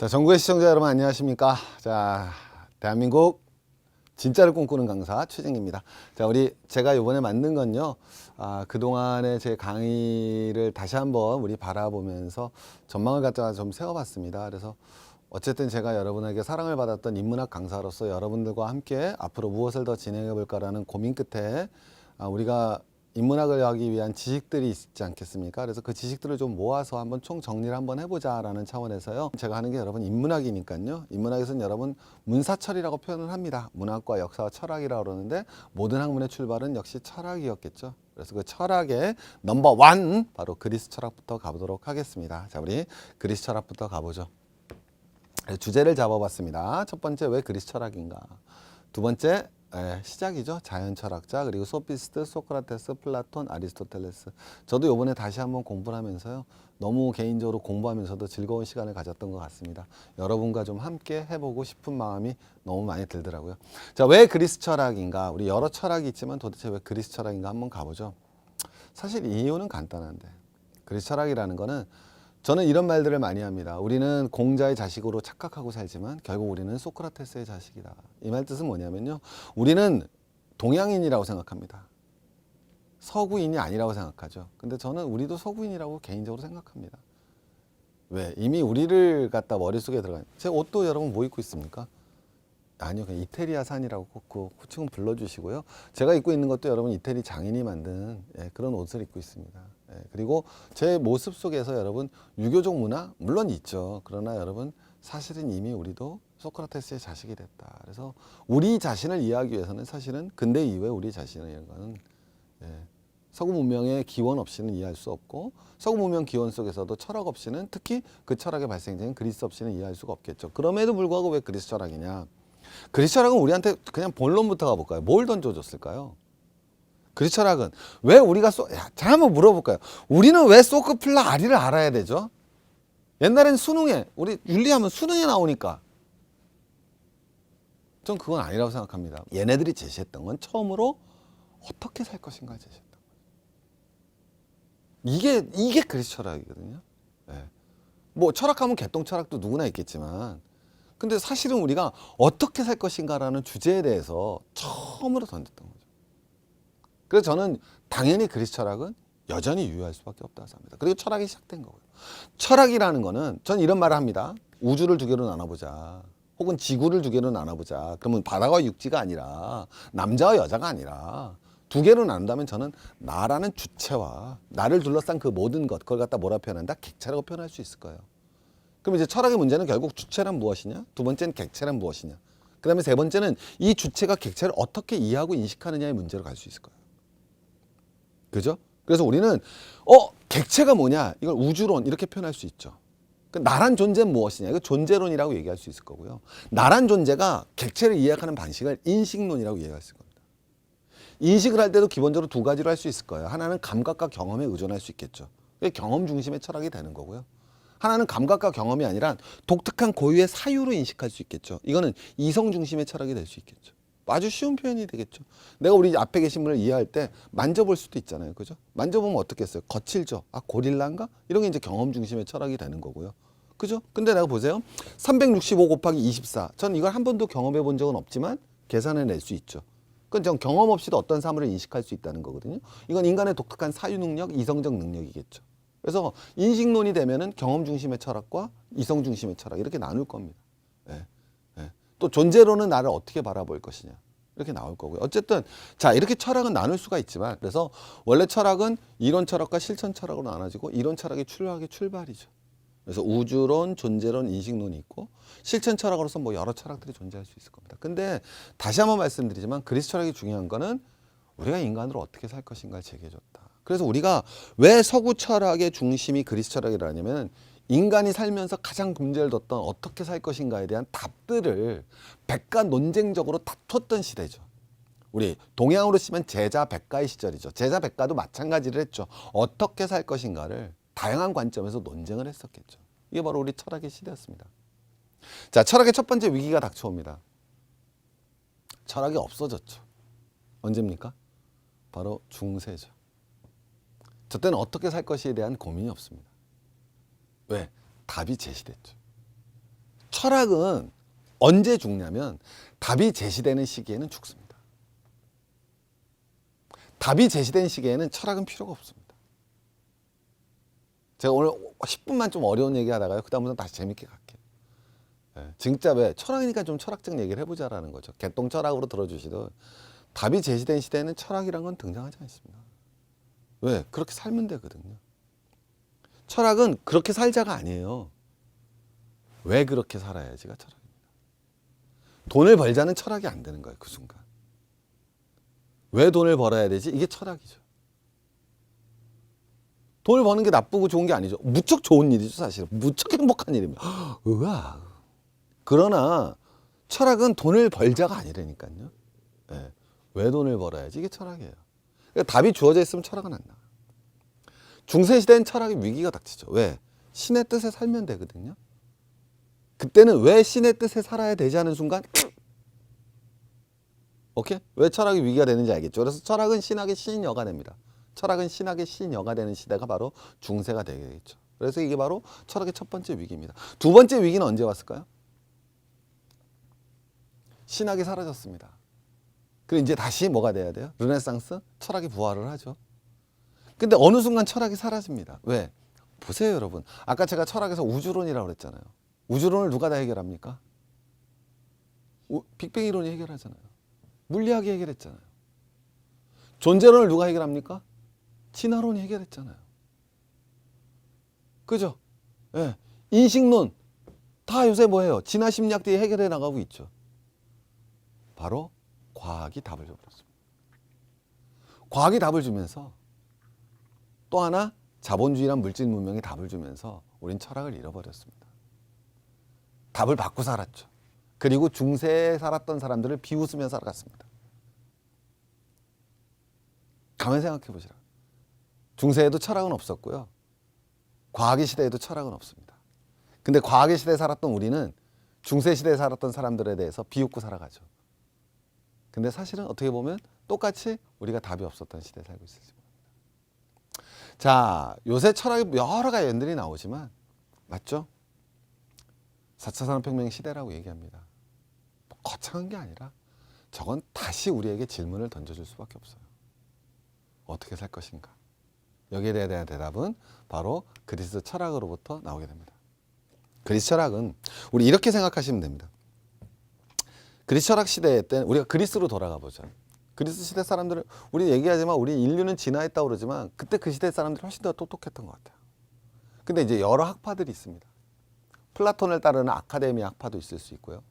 자, 전국의 시청자 여러분 안녕하십니까? 자, 대한민국 진짜를 꿈꾸는 강사 최진입니다. 자, 제가 이번에 만든 건요. 그동안의 제 강의를 다시 한번 우리 바라보면서 전망을 갖다가 좀 세워봤습니다. 그래서 어쨌든 제가 여러분에게 사랑을 받았던 인문학 강사로서 여러분들과 함께 앞으로 무엇을 더 진행해 볼까라는 고민 끝에 우리가 인문학을 하기 위한 지식들이 있지 않겠습니까? 그래서 그 지식들을 좀 모아서 한번 총 정리를 한번 해보자라는 차원에서요. 제가 하는 게 여러분 인문학이니까요. 인문학에서는 여러분 문사철이라고 표현을 합니다. 문학과 역사와 철학이라고 그러는데 모든 학문의 출발은 역시 철학이었겠죠. 그래서 그 철학의 넘버 원 바로 그리스 철학부터 가보도록 하겠습니다. 자, 우리 그리스 철학부터 가보죠. 주제를 잡아봤습니다. 첫 번째, 왜 그리스 철학인가? 두 번째, 시작이죠. 자연 철학자, 그리고 소피스트, 소크라테스, 플라톤, 아리스토텔레스. 저도 요번에 다시 한번 공부를 하면서요. 너무 개인적으로 공부하면서도 즐거운 시간을 가졌던 것 같습니다. 여러분과 좀 함께 해보고 싶은 마음이 너무 많이 들더라고요. 자, 왜 그리스 철학인가? 우리 여러 철학이 있지만 도대체 왜 그리스 철학인가 한번 가보죠. 사실 이유는 간단한데, 그리스 철학이라는 거는 저는 이런 말들을 많이 합니다. 우리는 공자의 자식으로 착각하고 살지만 결국 우리는 소크라테스의 자식이다. 이 말 뜻은 뭐냐면요. 우리는 동양인이라고 생각합니다. 서구인이 아니라고 생각하죠. 근데 저는 우리도 서구인이라고 개인적으로 생각합니다. 왜? 이미 우리를 갖다 머릿속에 들어가요. 제 옷도 여러분 뭐 입고 있습니까? 아니요, 그냥 이태리아 산이라고 꼭 호칭은 불러주시고요. 제가 입고 있는 것도 여러분 이태리 장인이 만든 그런 옷을 입고 있습니다. 그리고 제 모습 속에서 여러분 유교적 문화 물론 있죠. 그러나 여러분 사실은 이미 우리도 소크라테스의 자식이 됐다. 그래서 우리 자신을 이해하기 위해서는 사실은 근대 이후에 우리 자신을 이거는 서구 문명의 기원 없이는 이해할 수 없고 서구 문명 기원 속에서도 철학 없이는 특히 그 철학의 발생된 그리스 없이는 이해할 수가 없겠죠. 그럼에도 불구하고 왜 그리스 철학이냐? 그리스 철학은 우리한테 그냥 본론부터 가볼까요? 뭘 던져줬을까요? 그리스 철학은 왜 우리가 자 한번 물어볼까요? 우리는 왜 소크플라 아리를 알아야 되죠? 옛날엔 수능에 우리 윤리하면 수능에 나오니까 전 그건 아니라고 생각합니다. 얘네들이 제시했던 건 처음으로 어떻게 살 것인가 제시했던 거예요. 이게 그리스 철학이거든요. 뭐 철학하면 개똥 철학도 누구나 있겠지만 근데 사실은 우리가 어떻게 살 것인가라는 주제에 대해서 처음으로 던졌던 거죠. 그래서 저는 당연히 그리스 철학은 여전히 유효할 수밖에 없다고 생각합니다. 그리고 철학이 시작된 거고요. 철학이라는 거는 전 이런 말을 합니다. 우주를 두 개로 나눠보자. 혹은 지구를 두 개로 나눠보자. 그러면 바다와 육지가 아니라 남자와 여자가 아니라 두 개로 나눈다면 저는 나라는 주체와 나를 둘러싼 그 모든 것 그걸 갖다 뭐라 표현한다? 객체라고 표현할 수 있을 거예요. 그럼 이제 철학의 문제는 결국 주체란 무엇이냐? 두 번째는 객체란 무엇이냐? 그 다음에 세 번째는 이 주체가 객체를 어떻게 이해하고 인식하느냐의 문제로 갈 수 있을 거예요. 그죠? 그래서 우리는 객체가 뭐냐? 이걸 우주론 이렇게 표현할 수 있죠. 나란 존재는 무엇이냐? 이거 존재론이라고 얘기할 수 있을 거고요. 나란 존재가 객체를 이해하는 방식을 인식론이라고 이해할 수 있을 겁니다. 인식을 할 때도 기본적으로 두 가지로 할 수 있을 거예요. 하나는 감각과 경험에 의존할 수 있겠죠. 그게 경험 중심의 철학이 되는 거고요. 하나는 감각과 경험이 아니라 독특한 고유의 사유로 인식할 수 있겠죠. 이거는 이성 중심의 철학이 될 수 있겠죠. 아주 쉬운 표현이 되겠죠. 내가 우리 앞에 계신 분을 이해할 때 만져볼 수도 있잖아요. 그죠? 만져보면 어떻겠어요? 거칠죠? 고릴라인가? 이런 게 이제 경험 중심의 철학이 되는 거고요. 그죠? 근데 내가 보세요. 365 곱하기 24. 전 이걸 한 번도 경험해 본 적은 없지만 계산해낼 수 있죠. 그건 전 경험 없이도 어떤 사물을 인식할 수 있다는 거거든요. 이건 인간의 독특한 사유 능력, 이성적 능력이겠죠. 그래서 인식론이 되면은 경험 중심의 철학과 이성 중심의 철학 이렇게 나눌 겁니다. 또 존재론은 나를 어떻게 바라볼 것이냐 이렇게 나올 거고요. 어쨌든 자 이렇게 철학은 나눌 수가 있지만 그래서 원래 철학은 이론 철학과 실천 철학으로 나눠지고 이론 철학이 철학의 출발이죠. 그래서 우주론, 존재론, 인식론이 있고 실천 철학으로서 뭐 여러 철학들이 존재할 수 있을 겁니다. 근데 다시 한번 말씀드리지만 그리스 철학이 중요한 거는 우리가 인간으로 어떻게 살 것인가를 제기해줬다. 그래서 우리가 왜 서구 철학의 중심이 그리스 철학이라냐면 인간이 살면서 가장 문제를 뒀던 어떻게 살 것인가에 대한 답들을 백가 논쟁적으로 다퉜던 시대죠. 우리 동양으로 치면 제자 백가의 시절이죠. 제자 백가도 마찬가지를 했죠. 어떻게 살 것인가를 다양한 관점에서 논쟁을 했었겠죠. 이게 바로 우리 철학의 시대였습니다. 자, 철학의 첫 번째 위기가 닥쳐옵니다. 철학이 없어졌죠. 언제입니까? 바로 중세죠. 저 때는 어떻게 살 것에 대한 고민이 없습니다. 왜? 답이 제시됐죠. 철학은 언제 죽냐면 답이 제시되는 시기에는 죽습니다. 답이 제시된 시기에는 철학은 필요가 없습니다. 제가 오늘 10분만 좀 어려운 얘기 하다가요. 그 다음부터는 다시 재밌게 갈게요. 진짜 왜 철학이니까 좀 철학적 얘기를 해보자라는 거죠. 개똥 철학으로 들어주시든 답이 제시된 시대에는 철학이란 건 등장하지 않습니다. 왜? 그렇게 살면 되거든요. 철학은 그렇게 살자가 아니에요. 왜 그렇게 살아야지가 철학입니다. 돈을 벌자는 철학이 안 되는 거예요. 그 순간. 왜 돈을 벌어야 되지? 이게 철학이죠. 돈을 버는 게 나쁘고 좋은 게 아니죠. 무척 좋은 일이죠, 사실은. 무척 행복한 일입니다. 으아. 그러나 철학은 돈을 벌자가 아니라니까요. 네. 왜 돈을 벌어야지? 이게 철학이에요. 그러니까 답이 주어져 있으면 철학은 안 나와요. 중세시대엔 철학의 위기가 닥치죠. 왜? 신의 뜻에 살면 되거든요. 그때는 왜 신의 뜻에 살아야 되지 않은 순간 오케이? 왜 철학의 위기가 되는지 알겠죠? 그래서 철학은 신학의 신여가 됩니다. 철학은 신학의 신여가 되는 시대가 바로 중세가 되겠죠. 그래서 이게 바로 철학의 첫 번째 위기입니다. 두 번째 위기는 언제 왔을까요? 신학이 사라졌습니다. 그리고 이제 다시 뭐가 돼야 돼요? 르네상스? 철학이 부활을 하죠. 근데 어느 순간 철학이 사라집니다. 왜? 보세요, 여러분. 아까 제가 철학에서 우주론이라고 그랬잖아요. 우주론을 누가 다 해결합니까? 빅뱅 이론이 해결하잖아요. 물리학이 해결했잖아요. 존재론을 누가 해결합니까? 진화론이 해결했잖아요. 그죠? 예. 인식론 다 요새 뭐예요? 진화 심리학들이 해결해 나가고 있죠. 바로 과학이 답을 줘버렸습니다. 과학이 답을 주면서 또 하나 자본주의란 물질 문명이 답을 주면서 우린 철학을 잃어버렸습니다. 답을 받고 살았죠. 그리고 중세에 살았던 사람들을 비웃으며 살아갔습니다. 가만히 생각해 보시라. 중세에도 철학은 없었고요. 과학의 시대에도 철학은 없습니다. 근데 과학의 시대에 살았던 우리는 중세 시대에 살았던 사람들에 대해서 비웃고 살아가죠. 근데 사실은 어떻게 보면 똑같이 우리가 답이 없었던 시대에 살고 있을지 모릅니다. 자, 요새 철학에 여러 가지 연들이 나오지만 맞죠? 4차 산업혁명 시대라고 얘기합니다. 거창한 게 아니라 저건 다시 우리에게 질문을 던져줄 수밖에 없어요. 어떻게 살 것인가? 여기에 대한 대답은 바로 그리스 철학으로부터 나오게 됩니다. 그리스 철학은 우리 이렇게 생각하시면 됩니다. 그리스 철학 시대 때 우리가 그리스로 돌아가 보죠. 그리스 시대 사람들은 우리 얘기하지만 우리 인류는 진화했다고 그러지만 그때 그 시대 사람들이 훨씬 더 똑똑했던 것 같아요. 근데 이제 여러 학파들이 있습니다. 플라톤을 따르는 아카데미 학파도 있을 수 있고요.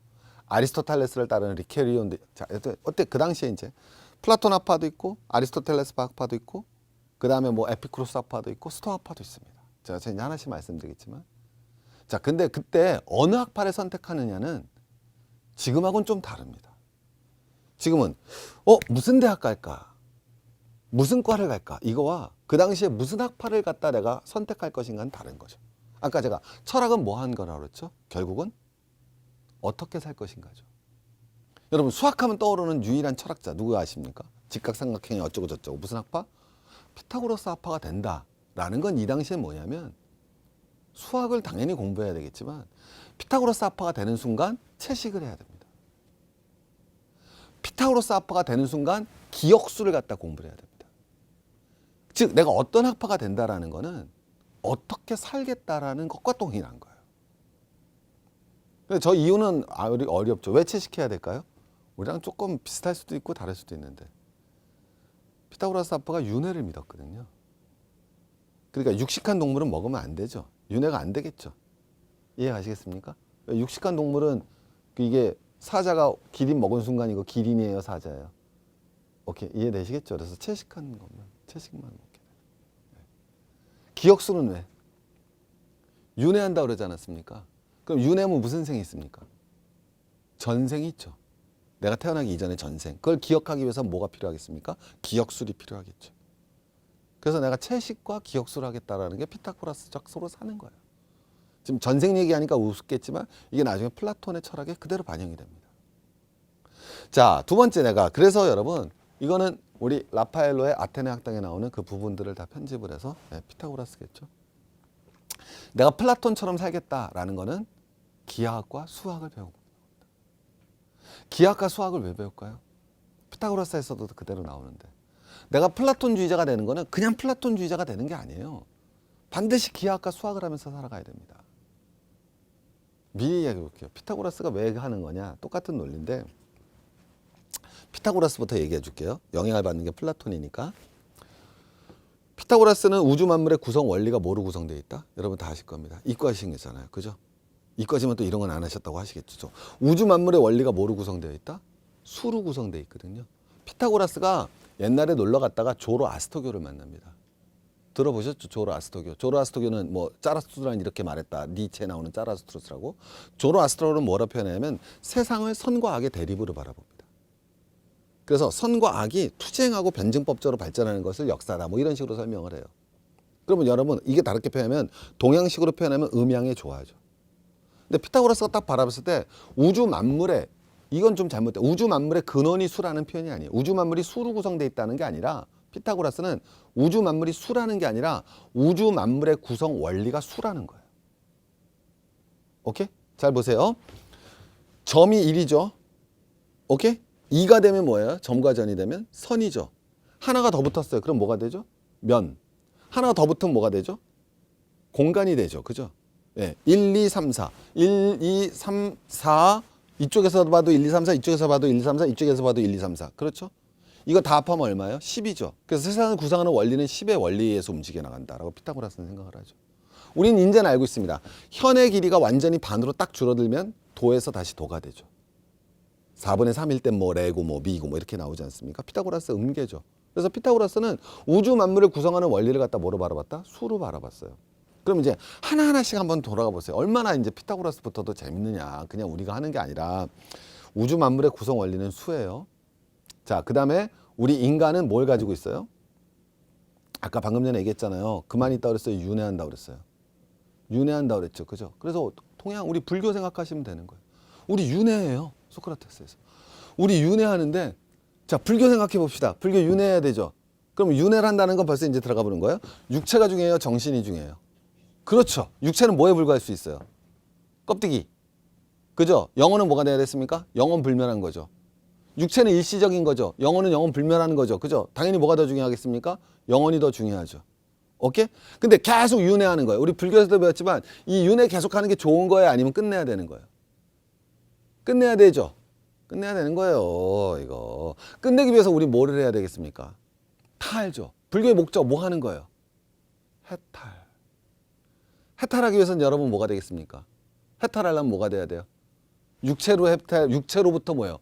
아리스토텔레스를 따르는 리케리온. 자, 어때? 그 당시에 이제 플라톤 학파도 있고 아리스토텔레스 학파도 있고 그 다음에 뭐 에피쿠로스 학파도 있고 스토아 학파도 있습니다. 제가 이제 하나씩 말씀드리겠지만 자, 근데 그때 어느 학파를 선택하느냐는 지금하고는 좀 다릅니다. 지금은 무슨 대학 갈까? 무슨 과를 갈까? 이거와 그 당시에 무슨 학파를 갖다 내가 선택할 것인가는 다른 거죠. 아까 제가 철학은 뭐 한 거라고 그랬죠? 결국은 어떻게 살 것인가죠. 여러분 수학하면 떠오르는 유일한 철학자 누구 아십니까? 직각삼각형이 어쩌고 저쩌고 무슨 학파? 피타고라스 학파가 된다라는 건 이 당시에 뭐냐면 수학을 당연히 공부해야 되겠지만 피타고라스 학파가 되는 순간 채식을 해야 됩니다. 피타고라스 학파가 되는 순간 기억수를 갖다 공부를 해야 됩니다. 즉 내가 어떤 학파가 된다라는 거는 어떻게 살겠다라는 것과 동일한 거예요. 근데 저 이유는 어렵죠. 왜 채식해야 될까요? 우리랑 조금 비슷할 수도 있고 다를 수도 있는데 피타고라스 학파가 윤회를 믿었거든요. 그러니까 육식한 동물은 먹으면 안 되죠. 윤회가 안 되겠죠. 이해가시겠습니까? 육식한 동물은 이게 사자가 기린 먹은 순간 이거 기린이에요, 사자예요. 오케이, 이해되시겠죠? 그래서 채식하는 거면 채식만 먹게 돼요. 기억수는 왜? 윤회한다 그러지 않았습니까? 그럼 윤회하면 무슨 생이 있습니까? 전생이 있죠. 내가 태어나기 이전에 전생. 그걸 기억하기 위해서 뭐가 필요하겠습니까? 기억술이 필요하겠죠. 그래서 내가 채식과 기억술을 하겠다라는 게 피타고라스적 서로 사는 거예요. 지금 전생 얘기하니까 우습겠지만 이게 나중에 플라톤의 철학에 그대로 반영이 됩니다. 자, 두 번째 그래서 여러분 이거는 우리 라파엘로의 아테네 학당에 나오는 그 부분들을 다 편집을 해서 피타고라스겠죠. 내가 플라톤처럼 살겠다라는 거는 기하학과 수학을 배우고 기하학과 수학을 왜 배울까요? 피타고라스에서도 그대로 나오는데 내가 플라톤주의자가 되는 거는 그냥 플라톤주의자가 되는 게 아니에요. 반드시 기하학과 수학을 하면서 살아가야 됩니다. 미리 이야기해 볼게요. 피타고라스가 왜 하는 거냐? 똑같은 논리인데 피타고라스부터 얘기해 줄게요. 영향을 받는 게 플라톤이니까. 피타고라스는 우주 만물의 구성 원리가 뭐로 구성되어 있다? 여러분 다 아실 겁니다. 이과신 거잖아요. 그죠? 이과시면 또 이런 건 안 하셨다고 하시겠죠. 우주 만물의 원리가 뭐로 구성되어 있다? 수로 구성되어 있거든요. 피타고라스가 옛날에 놀러 갔다가 조로아스터교를 만납니다. 들어보셨죠? 조로아스터교. 조로아스터교는 뭐 짜라투스트라는 이렇게 말했다. 니체에 나오는 짜라투스트라고. 조로아스터교는 뭐라 표현하냐면 세상을 선과 악의 대립으로 바라봅니다. 그래서 선과 악이 투쟁하고 변증법적으로 발전하는 것을 역사다. 뭐 이런 식으로 설명을 해요. 그러면 여러분 이게 다르게 표현하면 동양식으로 표현하면 음양에 좋아하죠. 근데 피타고라스가 딱 바라봤을 때 우주 만물의 이건 좀 잘못돼. 우주 만물의 근원이 수라는 표현이 아니에요. 우주 만물이 수로 구성되어 있다는 게 아니라 피타고라스는 우주 만물이 수라는 게 아니라 우주 만물의 구성 원리가 수라는 거예요. 오케이? 잘 보세요. 점이 1이죠. 오케이? 2가 되면 뭐예요? 점과 전이 되면 선이죠. 하나가 더 붙었어요. 그럼 뭐가 되죠? 면. 하나가 더 붙으면 뭐가 되죠? 공간이 되죠. 그죠? 예, 1, 2, 3, 4. 1, 2, 3, 4. 이쪽에서 봐도 1, 2, 3, 4. 이쪽에서 봐도 1, 2, 3, 4. 이쪽에서 봐도 1, 2, 3, 4. 그렇죠? 이거 다 합하면 얼마예요? 10이죠. 그래서 세상을 구성하는 원리는 10의 원리에 의해서 움직여 나간다라고 피타고라스는 생각을 하죠. 우리는 이제는 알고 있습니다. 현의 길이가 완전히 반으로 딱 줄어들면 도에서 다시 도가 되죠. 4분의 3일 땐 뭐 레고 뭐 미고 뭐 이렇게 나오지 않습니까? 피타고라스 음계죠. 그래서 피타고라스는 우주 만물을 구성하는 원리를 갖다 뭐로 바라봤다? 수로 바라봤어요. 그럼 이제 하나하나씩 한번 돌아가 보세요. 얼마나 이제 피타고라스부터도 재밌느냐. 그냥 우리가 하는 게 아니라 우주 만물의 구성 원리는 수예요. 자, 그 다음에 우리 인간은 뭘 가지고 있어요? 아까 방금 전에 얘기했잖아요. 그만 있다 그랬어요. 윤회한다 그랬어요. 윤회한다 그랬죠. 그죠? 그래서 동양 우리 불교 생각하시면 되는 거예요. 우리 윤회해요. 소크라테스에서. 우리 윤회하는데 자, 불교 생각해 봅시다. 불교 윤회해야 되죠. 그럼 윤회를 한다는 건 벌써 이제 들어가 보는 거예요. 육체가 중요해요? 정신이 중요해요? 그렇죠. 육체는 뭐에 불과할 수 있어요? 껍데기. 그죠? 영혼은 뭐가 돼야 됐습니까? 영혼 불멸한 거죠. 육체는 일시적인 거죠. 영혼은 영혼 불멸하는 거죠. 그죠? 당연히 뭐가 더 중요하겠습니까? 영혼이 더 중요하죠. 오케이? 근데 계속 윤회하는 거예요. 우리 불교에서도 배웠지만 이 윤회 계속하는 게 좋은 거예요? 아니면 끝내야 되는 거예요? 끝내야 되죠. 끝내야 되는 거예요. 이거. 끝내기 위해서 우리 뭐를 해야 되겠습니까? 탈죠. 불교의 목적 뭐 하는 거예요? 해탈. 해탈하기 위해서는 여러분 뭐가 되겠습니까? 해탈하려면 뭐가 돼야 돼요? 육체로 해탈, 육체로부터 뭐예요?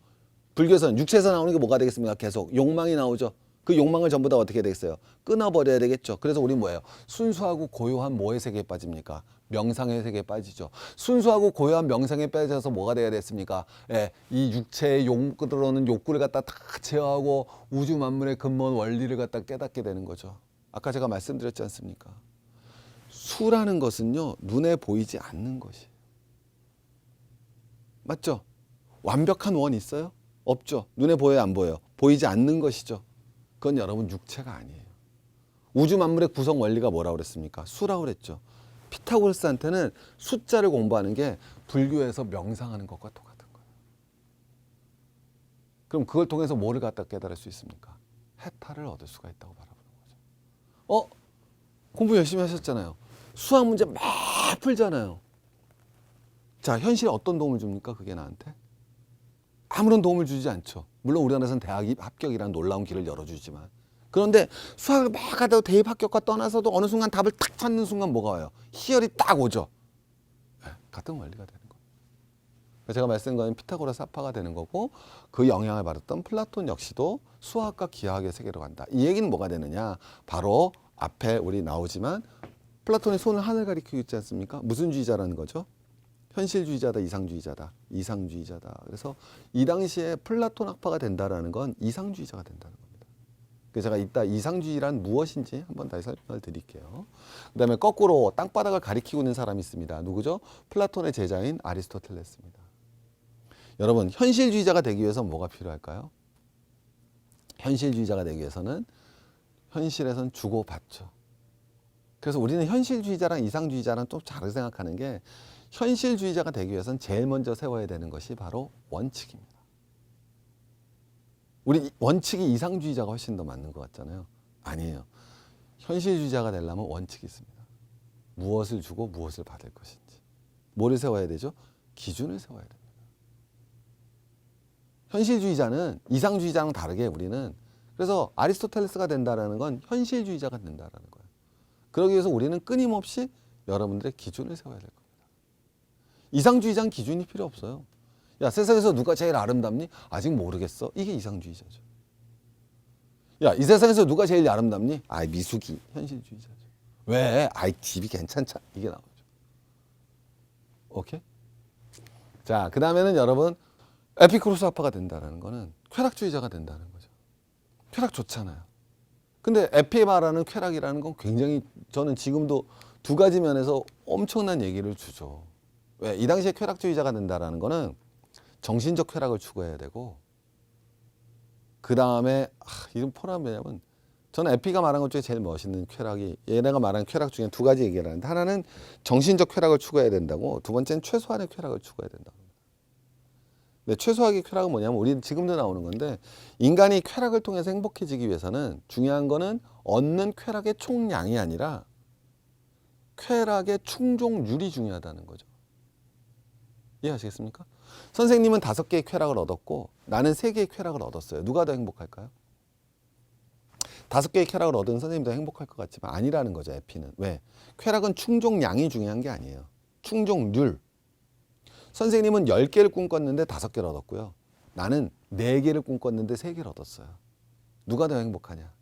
불교에서는 육체에서 나오는 게 뭐가 되겠습니까? 계속 욕망이 나오죠. 그 욕망을 전부 다 어떻게 되겠어요? 끊어버려야 되겠죠. 그래서 우리 뭐예요? 순수하고 고요한 뭐의 세계에 빠집니까? 명상의 세계에 빠지죠. 순수하고 고요한 명상에 빠져서 뭐가 돼야 됐습니까? 예, 이 육체의 들어오는 욕구를 갖다 다 제어하고 우주 만물의 근본 원리를 갖다 깨닫게 되는 거죠. 아까 제가 말씀드렸지 않습니까? 수라는 것은요, 눈에 보이지 않는 것이에요. 맞죠? 완벽한 원 있어요? 없죠. 눈에 보여요, 안 보여요? 보이지 않는 것이죠. 그건 여러분 육체가 아니에요. 우주 만물의 구성 원리가 뭐라고 그랬습니까? 수라고 그랬죠. 피타고라스한테는 숫자를 공부하는 게 불교에서 명상하는 것과 똑같은 거예요. 그럼 그걸 통해서 뭐를 갖다 깨달을 수 있습니까? 해탈을 얻을 수가 있다고 바라보는 거죠. 공부 열심히 하셨잖아요. 수학 문제 막 풀잖아요. 자, 현실에 어떤 도움을 줍니까? 그게 나한테? 아무런 도움을 주지 않죠. 물론 우리나라에서는 대학 합격이라는 놀라운 길을 열어주지만. 그런데 수학을 막 하다가 대입 합격과 떠나서도 어느 순간 답을 딱 찾는 순간 뭐가 와요? 희열이 딱 오죠. 네, 같은 원리가 되는 거예요. 제가 말씀드린 건 피타고라스 합파가 되는 거고 그 영향을 받았던 플라톤 역시도 수학과 기하학의 세계로 간다. 이 얘기는 뭐가 되느냐? 바로 앞에 우리 나오지만 플라톤의 손을 하늘 가리키고 있지 않습니까? 무슨 주의자라는 거죠? 현실주의자다, 이상주의자다, 이상주의자다. 그래서 이 당시에 플라톤 학파가 된다라는 건 이상주의자가 된다는 겁니다. 그래서 제가 이따 이상주의란 무엇인지 한번 다시 설명을 드릴게요. 그 다음에 거꾸로 땅바닥을 가리키고 있는 사람이 있습니다. 누구죠? 플라톤의 제자인 아리스토텔레스입니다. 여러분, 현실주의자가 되기 위해서는 뭐가 필요할까요? 현실주의자가 되기 위해서는 현실에선 주고받죠. 그래서 우리는 현실주의자랑 이상주의자랑 좀 다르게 생각하는 게 현실주의자가 되기 위해서는 제일 먼저 세워야 되는 것이 바로 원칙입니다. 우리 원칙이 이상주의자가 훨씬 더 맞는 것 같잖아요. 아니에요. 현실주의자가 되려면 원칙이 있습니다. 무엇을 주고 무엇을 받을 것인지. 뭐를 세워야 되죠? 기준을 세워야 됩니다. 현실주의자는 이상주의자랑 다르게 우리는 그래서 아리스토텔레스가 된다는 건 현실주의자가 된다는 거예요. 그러기 위해서 우리는 끊임없이 여러분들의 기준을 세워야 될 겁니다. 이상주의자는 기준이 필요 없어요. 야, 세상에서 누가 제일 아름답니? 아직 모르겠어. 이게 이상주의자죠. 야, 이 세상에서 누가 제일 아름답니? 아, 미숙이. 현실주의자죠. 왜? 아이, 집이 괜찮잖아. 이게 나오죠. 오케이? 자, 그 다음에는 여러분 에피쿠로스 아파가 된다는 거는 쾌락주의자가 된다는 거죠. 쾌락 좋잖아요. 근데 에피에 말하는 쾌락이라는 건 굉장히 저는 지금도 두 가지 면에서 엄청난 얘기를 주죠. 왜? 이 당시에 쾌락주의자가 된다는 거는 정신적 쾌락을 추구해야 되고 그 다음에 이런 포함이 뭐냐면 저는 에피가 말한 것 중에 제일 멋있는 쾌락이 얘네가 말한 쾌락 중에 두 가지 얘기를 하는데 하나는 정신적 쾌락을 추구해야 된다고 두 번째는 최소한의 쾌락을 추구해야 된다고. 근데 최소한의 쾌락은 뭐냐면 우리 지금도 나오는 건데 인간이 쾌락을 통해서 행복해지기 위해서는 중요한 거는 얻는 쾌락의 총량이 아니라 쾌락의 충족률이 중요하다는 거죠. 이해하시겠습니까? 선생님은 5개의 쾌락을 얻었고 나는 3개의 쾌락을 얻었어요. 누가 더 행복할까요? 5개의 쾌락을 얻은 선생님이 더 행복할 것 같지만 아니라는 거죠. 에피는. 왜? 쾌락은 충족량이 중요한 게 아니에요. 충족률. 선생님은 10개를 꿈꿨는데 5개를 얻었고요. 나는 4개를 꿈꿨는데 3개를 얻었어요. 누가 더 행복하냐?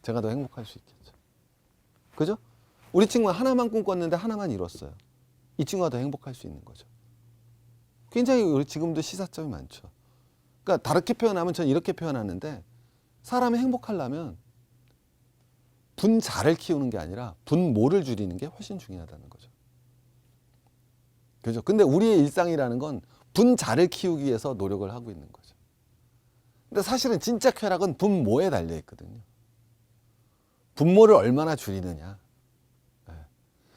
제가 더 행복할 수 있겠죠. 그죠? 우리 친구는 하나만 꿈꿨는데 하나만 이뤘어요. 이 친구가 더 행복할 수 있는 거죠. 굉장히 우리 지금도 시사점이 많죠. 그러니까 다르게 표현하면 저는 이렇게 표현하는데 사람이 행복하려면 분자를 키우는 게 아니라 분모를 줄이는 게 훨씬 중요하다는 거죠. 그죠? 근데 우리의 일상이라는 건 분자를 키우기 위해서 노력을 하고 있는 거죠. 근데 사실은 진짜 쾌락은 분모에 달려 있거든요. 분모를 얼마나 줄이느냐.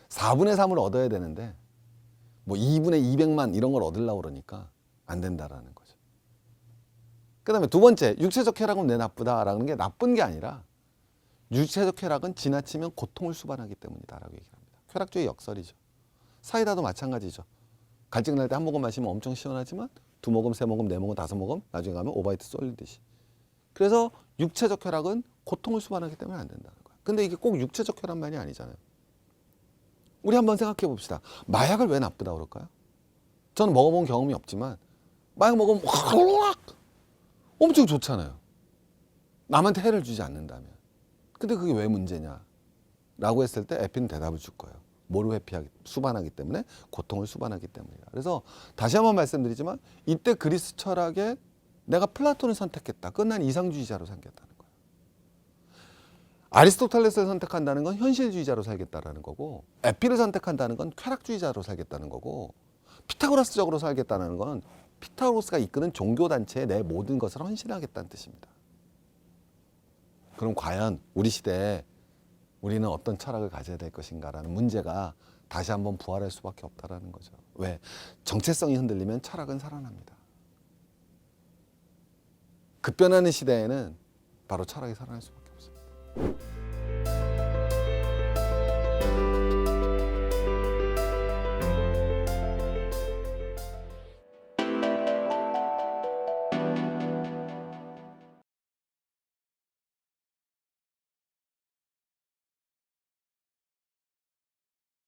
4분의 3을 얻어야 되는데 뭐 2분의 200만 이런 걸 얻으려고 그러니까 안 된다라는 거죠. 그 다음에 두 번째, 육체적 쾌락은 왜 나쁘다라는 게 나쁜 게 아니라 육체적 쾌락은 지나치면 고통을 수반하기 때문이다라고 얘기합니다. 쾌락주의 역설이죠. 사이다도 마찬가지죠. 갈증 날 때 한 모금 마시면 엄청 시원하지만 2모금, 3모금, 4모금, 5모금 나중에 가면 오바이트 쏠리듯이. 그래서 육체적 쾌락은 고통을 수반하기 때문에 안 된다는 거예요. 근데 이게 꼭 육체적 쾌락만이 아니잖아요. 우리 한번 생각해 봅시다. 마약을 왜 나쁘다고 그럴까요? 저는 먹어본 경험이 없지만 마약 먹으면 엄청 좋잖아요. 남한테 해를 주지 않는다면. 근데 그게 왜 문제냐? 라고 했을 때 에피는 대답을 줄 거예요. 뭐를 수반하기 때문에? 고통을 수반하기 때문이다. 그래서 다시 한번 말씀드리지만 이때 그리스 철학에 내가 플라톤을 선택했다. 끝난 이상주의자로 살겠다는 거예요. 아리스토텔레스를 선택한다는 건 현실주의자로 살겠다는 거고 에피를 선택한다는 건 쾌락주의자로 살겠다는 거고 피타고라스적으로 살겠다는 건 피타고라스가 이끄는 종교단체에 내 모든 것을 헌신하겠다는 뜻입니다. 그럼 과연 우리 시대에 우리는 어떤 철학을 가져야 될 것인가라는 문제가 다시 한번 부활할 수밖에 없다는 거죠. 왜? 정체성이 흔들리면 철학은 살아납니다. 급변하는 시대에는 바로 철학이 살아날 수밖에 없습니다.